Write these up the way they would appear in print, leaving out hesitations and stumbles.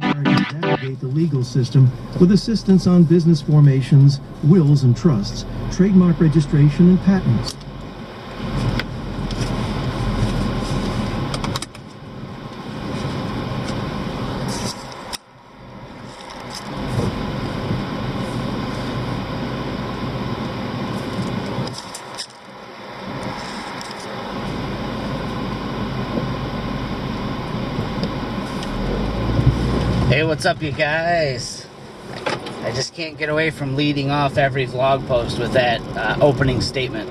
Americans navigate the legal system with assistance on business formations, wills and trusts, trademark registration, and patents. Hey, what's up, you guys? I just can't get away from leading off every vlog post with that opening statement.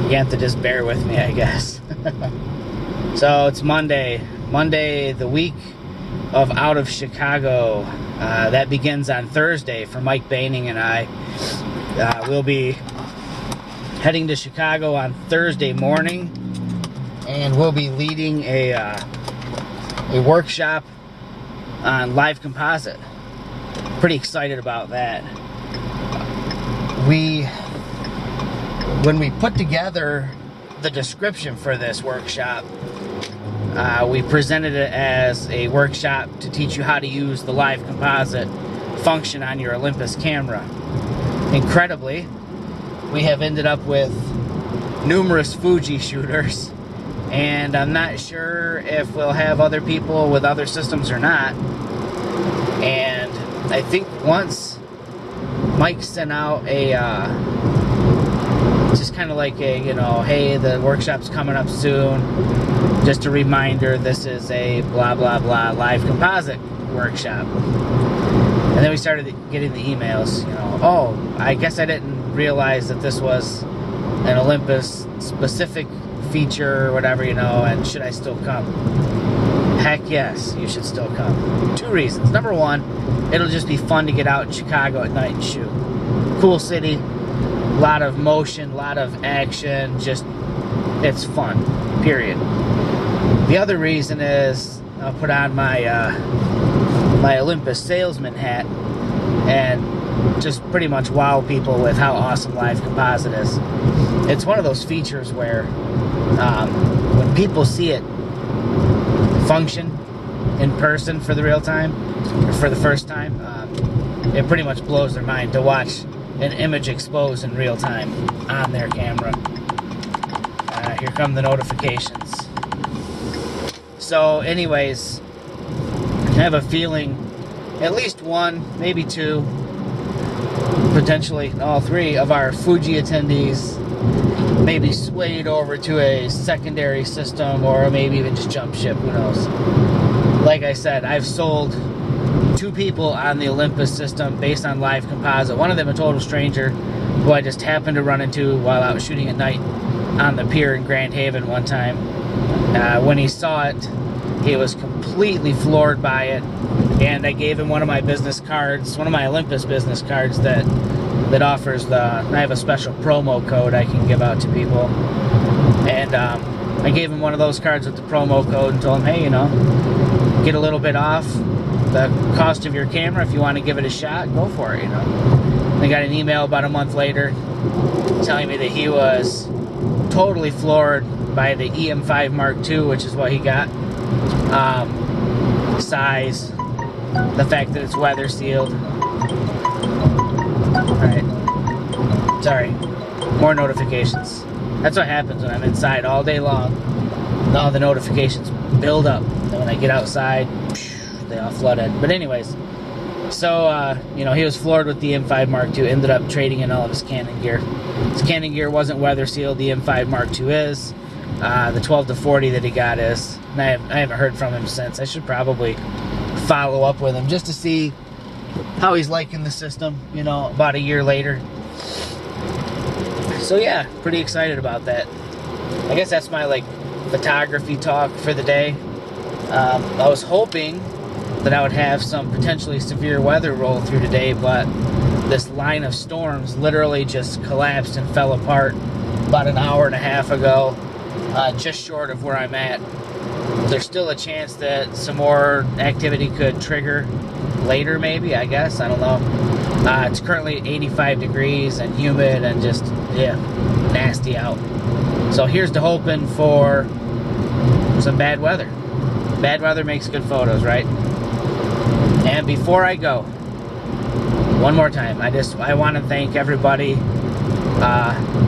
You have to just bear with me, I guess. So it's Monday, the week of Out of Chicago. That begins on Thursday for Mike Baining and I. We'll be heading to Chicago on Thursday morning, and we'll be leading a workshop on live composite. Pretty excited about that. When we put together the description for this workshop, we presented it as a workshop to teach you how to use the live composite function on your Olympus camera. Incredibly, we have ended up with numerous Fuji shooters, and I'm not sure if we'll have other people with other systems or not. And I think once Mike sent out a just kind of like a, you know, hey, the workshop's coming up soon, just a reminder, this is a blah blah blah live composite workshop. And then we started getting the emails, you know, oh, I guess I didn't realize that this was an Olympus specific feature or whatever, you know, and should I still come? Heck yes, you should still come. Two reasons. Number one, it'll just be fun to get out in Chicago at night and shoot. Cool city, a lot of motion, a lot of action, just, it's fun, period. The other reason is I'll put on my my Olympus salesman hat and just pretty much wow people with how awesome live composite is. It's one of those features where when people see it function in person for the real time, or for the first time, it pretty much blows their mind to watch an image expose in real time on their camera. Here come the notifications. So anyways, I have a feeling at least one, maybe two, potentially all three of our Fuji attendees maybe swayed over to a secondary system, or maybe even just jump ship, who knows. Like I said, I've sold two people on the Olympus system based on live composite. One of them a total stranger who I just happened to run into while I was shooting at night on the pier in Grand Haven one time. When he saw it, he was completely floored by it, and I gave him one of my business cards, one of my Olympus business cards that offers I have a special promo code I can give out to people, and I gave him one of those cards with the promo code and told him, hey, you know, get a little bit off the cost of your camera if you want to give it a shot, go for it, you know. I got an email about a month later telling me that he was totally floored by the EM5 Mark II, which is what he got. Size, the fact that it's weather sealed. Alright, sorry, more notifications. That's what happens when I'm inside all day long. All the notifications build up, and when I get outside, they all flood in. But anyways, so, you know, he was floored with the M5 Mark II, ended up trading in all of his Canon gear. His Canon gear wasn't weather sealed, the M5 Mark II is. The 12-40 that he got is. And I haven't heard from him since. I should probably follow up with him just to see how he's liking the system, you know, about a year later. So yeah, pretty excited about that. I guess that's my, like, photography talk for the day. I was hoping that I would have some potentially severe weather roll through today, but this line of storms literally just collapsed and fell apart about an hour and a half ago, just short of where I'm at. There's still a chance that some more activity could trigger later maybe, I guess. I don't know. It's currently 85 degrees and humid and just, yeah, nasty out. So here's to hoping for some bad weather. Bad weather makes good photos, right? And before I go, one more time, I want to thank everybody,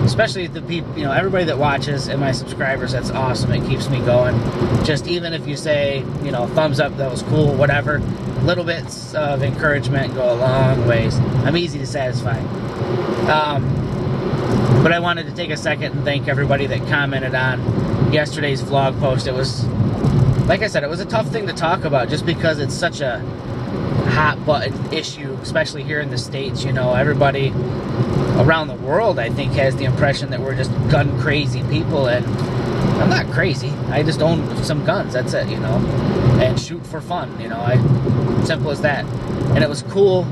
especially the people, everybody that watches and my subscribers. That's awesome. It keeps me going. Just even if you say, thumbs up, that was cool, whatever. Little bits of encouragement go a long ways. I'm easy to satisfy. But I wanted to take a second and thank everybody that commented on yesterday's vlog post. It was, like I said, it was a tough thing to talk about just because it's such a hot button issue, especially here in the States. Everybody around the world, I think, has the impression that we're just gun crazy people, and I'm not crazy. I just own some guns, that's it, and shoot for fun, simple as that. And it was cool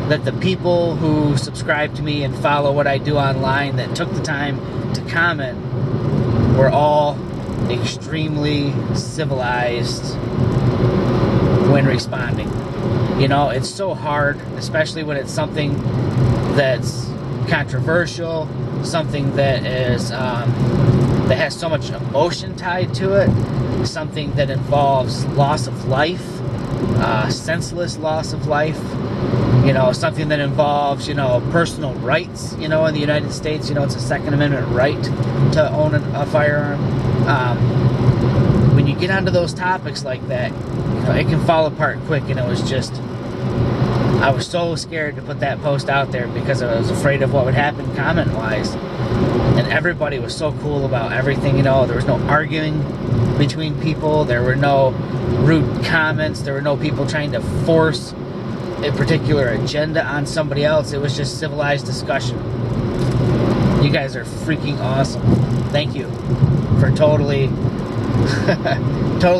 that the people who subscribe to me and follow what I do online that took the time to comment were all extremely civilized when responding. It's so hard, especially when it's something that's controversial, something that is that has so much emotion tied to it, something that involves loss of life, senseless loss of life, something that involves, personal rights, in the United States. It's a Second Amendment right to own a firearm. When you get onto those topics like that, it can fall apart quick, and it was just, I was so scared to put that post out there because I was afraid of what would happen comment-wise. And everybody was so cool about everything, there was no arguing between people, there were no rude comments, there were no people trying to force a particular agenda on somebody else. It was just civilized discussion. You guys are freaking awesome. Thank you for totally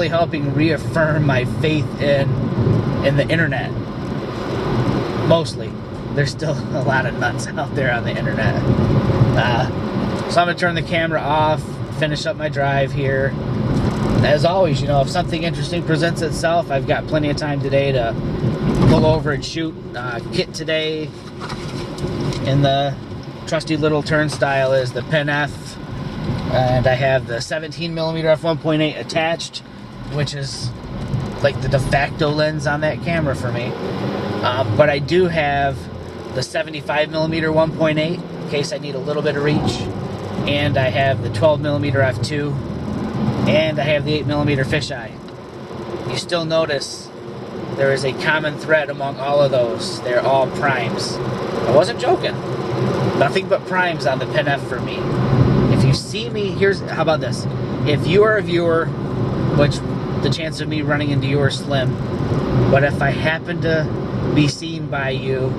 helping reaffirm my faith in the internet. Mostly. There's still a lot of nuts out there on the internet. So I'm going to turn the camera off, finish up my drive here. As always, if something interesting presents itself, I've got plenty of time today to pull over and shoot. Kit today in the trusty little turnstile is the Pen F, and I have the 17mm f1.8 attached, which is like the de facto lens on that camera for me. But I do have the 75mm 1.8 in case I need a little bit of reach, and I have the 12mm f2, and I have the 8mm fisheye. You still notice there is a common thread among all of those. They're all primes. I wasn't joking. Nothing but primes on the Pen F for me. If you see me, how about this? If you are a viewer, which the chance of me running into you are slim, but if I happen to be seen by you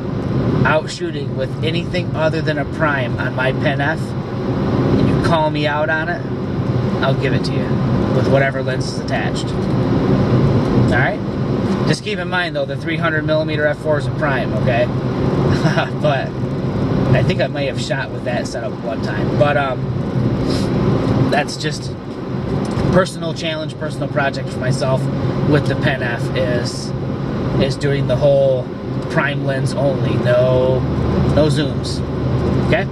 out shooting with anything other than a prime on my Pen F, and you call me out on it, I'll give it to you with whatever lens is attached. Alright? Just keep in mind though, the 300mm f4 is a prime, okay? But I think I may have shot with that setup one time. But that's just personal challenge, personal project for myself with the Pen F is doing the whole prime lens only, no zooms. Okay?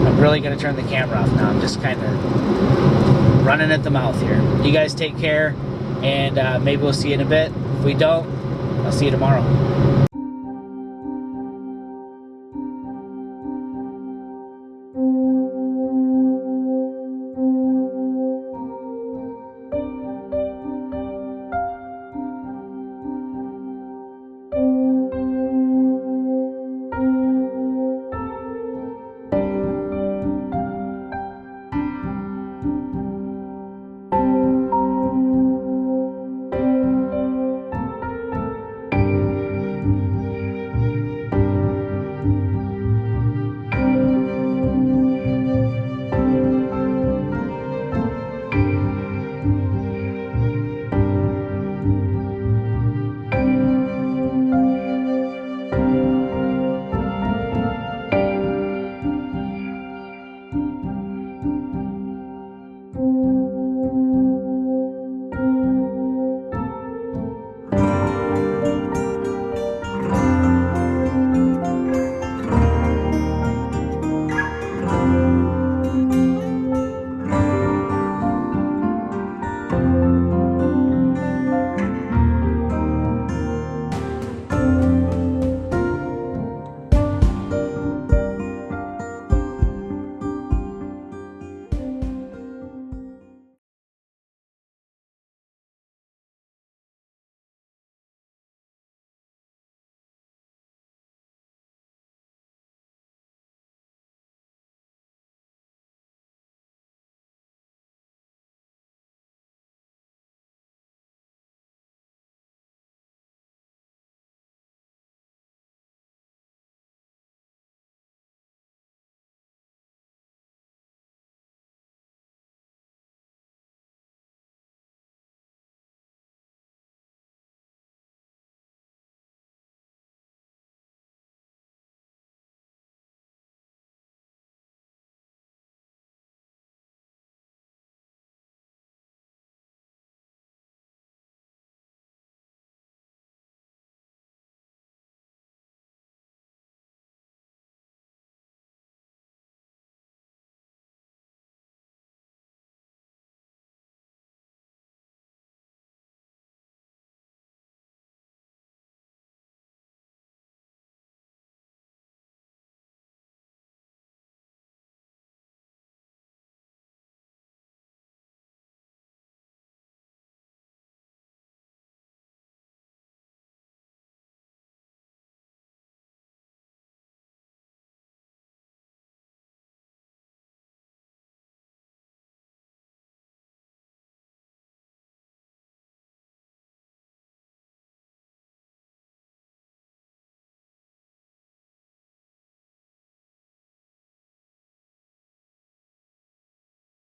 I'm really gonna turn the camera off now. I'm just kind of running at the mouth here. You guys take care, and maybe we'll see you in a bit. If we don't, I'll see you tomorrow.